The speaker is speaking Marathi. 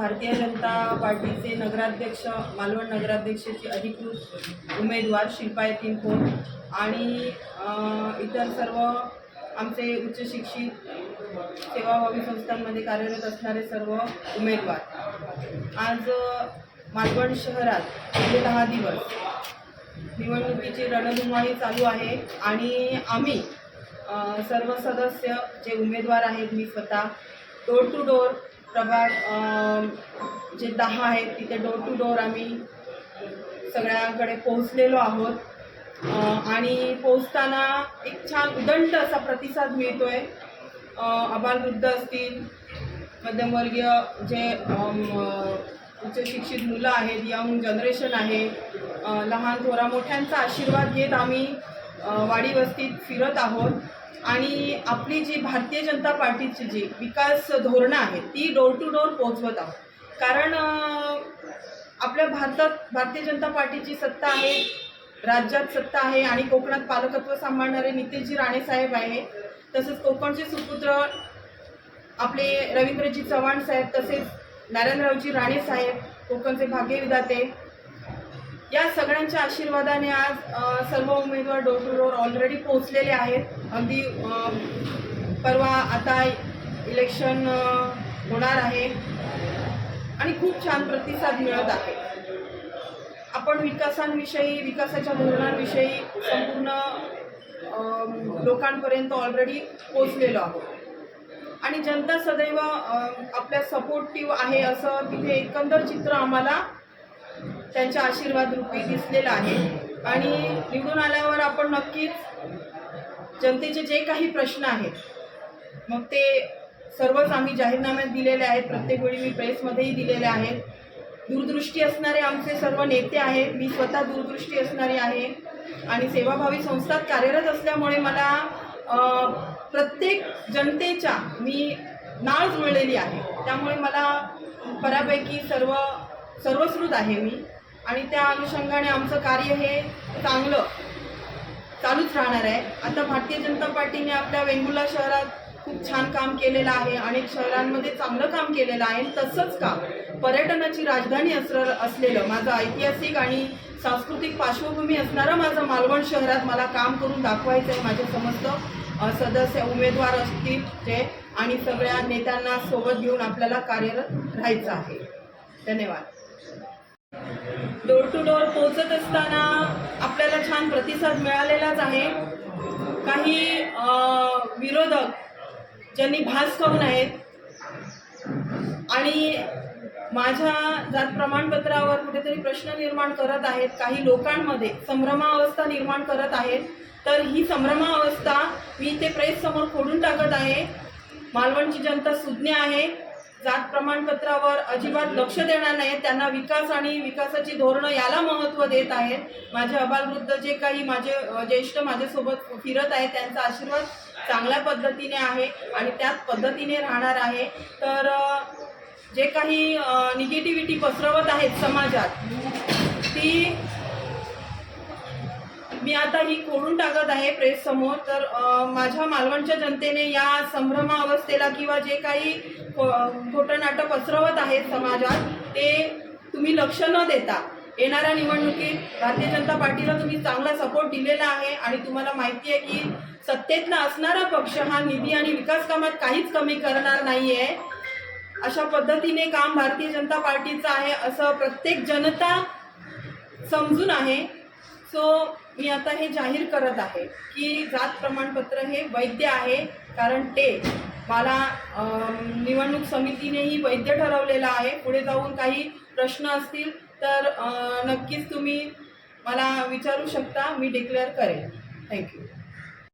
भारतीय जनता पार्टीचे नगराध्यक्ष मालवण नगराध्यक्षाचे अधिकृत उमेदवार शिल्पा यतीन खोत आणि इतर सर्व आमचे उच्च शिक्षित सेवाभावी संस्थांमध्ये कार्यरत असणारे सर्व उमेदवार आज मालवण शहरात गेले 10 दिवस निवडणुकीची रणधुमाळी चालू आहे आणि आम्ही सर्व सदस्य जे उमेदवार आहेत मी स्वतः डोर टू डोर प्रभाग जे 10 आहेत तिथे डोर टू डोर आम्ही सगळ्यांकडे पोहोचलेलो आहोत आणि पोहोचताना एक छान उदंड असा प्रतिसाद मिळतोय। आबालवृद्ध असतील, मध्यमवर्गीय जे उच्च शिक्षित मुलं आहेत, यंग जनरेशन आहे, लहान थोरा मोठ्यांचा आशीर्वाद घेत आम्ही वाडी वस्तीत फिरत आहोत आणि आपली जी भारतीय जनता पार्टीची जी विकास धोरणं आहेत ती डोर टू डोर पोहोचवत आहोत। कारण आपल्या भारतात भारतीय जनता पार्टीची सत्ता आहे, राज्यात सत्ता आहे आणि कोकणात पालकत्व सांभाळणारे नितेशजी राणे साहेब आहे, तसेच कोकणचे सुपुत्र आपले रवींद्रजी चव्हाण साहेब, तसेच नारायणरावजी राणे साहेब कोकणचे भाग्यविधाते, या सगळ्यांच्या आशीर्वादाने आज सर्व उमेदवार डोर टू डोर ऑलरेडी पोहोचलेले आहेत। अगदी परवा आता इलेक्शन होणार आहे आणि खूप छान प्रतिसाद मिळत आहे। आपण विकासांविषयी, विकासाच्या धोरणांविषयी संपूर्ण लोकांपर्यंत ऑलरेडी पोहोचलेलो आहोत आणि जनता सदैव आपल्या सपोर्टिव्ह आहे असं तिथे एकंदर चित्र आम्हाला त्यांच्या आशीर्वाद रूपी दिसलेलं आहे। आणि निवडून आल्यावर आपण नक्कीच जनतेचे जे काही प्रश्न आहेत मग ते सर्वच आम्ही जाहीरनाम्यात दिलेले आहेत, प्रत्येक वेळी मी प्रेसमध्येही दिलेले आहेत। दूरदृष्टी असणारे आमचे सर्व नेते आहेत, मी स्वतः दूरदृष्टी असणारी आहे आणि सेवाभावी संस्थात कार्यरत असल्यामुळे मला प्रत्येक जनतेच्या मी नाळ जुळलेली आहे, त्यामुळे मला बऱ्यापैकी सर्वश्रुत आहे मी आणि त्या अनुषंगाने आमचं कार्य हे चांगलं चालूच राहणार आहे। आता भारतीय जनता पार्टीने आपल्या वेंगुर्ला शहरात खूप छान काम केलेलं आहे, अनेक शहरांमध्ये चांगलं काम केलेलं आहे। तसंच काम पर्यटनाची राजधानी असलेलं माझं ऐतिहासिक आणि सांस्कृतिक पार्श्वभूमी असणारं माझं मालवण शहरात मला काम करून दाखवायचं आहे। माझे समस्त सदस्य उमेदवार असतील ते आणि सगळ्या नेत्यांना सोबत घेऊन आपल्याला कार्यरत राहायचं आहे। धन्यवाद। डोर टू डोर पोहोचत असताना आपल्याला छान प्रतिसाद मिळालेलाच आहे। काही विरोधक ज्यांनी भास करून आहेत आणि माझ्या जात प्रमाणपत्रावर कुठेतरी प्रश्न निर्माण करत आहेत, काही लोकांमध्ये संभ्रमावस्था निर्माण करत आहेत, तर ही संभ्रमावस्था मी ते प्रेस समोर फोडून टाकत आहे। मालवणची जनता सुज्ञ आहे, जात प्रमाणपत्रावर अजिबात लक्ष देणार नाही, त्यांना विकास आणि विकासाची धोरणं याला महत्त्व देत आहेत। माझे आबालवृद्ध जे काही माझे ज्येष्ठ माझ्यासोबत फिरत आहेत त्यांचा आशीर्वाद चांगल्या पद्धतीने आहे आणि त्याच पद्धतीने राहणार आहे। तर जे काही निगेटिव्हिटी पसरवत आहेत समाजात ती मी आता ही खोडून टाकत आहे प्रेस समोर। तर माझ्या मालवणच्या जनतेने या संभ्रमावस्थेला किंवा जे काही खोटं नाटं पसरवत आहेत समाजात ते तुम्ही लक्ष न देता येणाऱ्या निवडणुकीत भारतीय जनता पार्टीला तुम्ही चांगला सपोर्ट दिलेला आहे आणि तुम्हाला माहिती आहे की सत्तेतला असणारा पक्ष हा निधी आणि विकास कामात काहीच कमी करणार नाही आहे। अशा पद्धतीने काम भारतीय जनता पार्टीचं आहे असं प्रत्येक जनता समजून आहे। सो मी आता हे जाहीर करत आहे की जात प्रमाणपत्र हे वैध आहे, कारण ते मला निवडणूक समितीनेही वैध ठरवलेलं आहे। पुढे जाऊन काही प्रश्न असतील तर नक्कीच तुम्ही मला विचारू शकता, मी डिक्लेअर करेन। थँक्यू।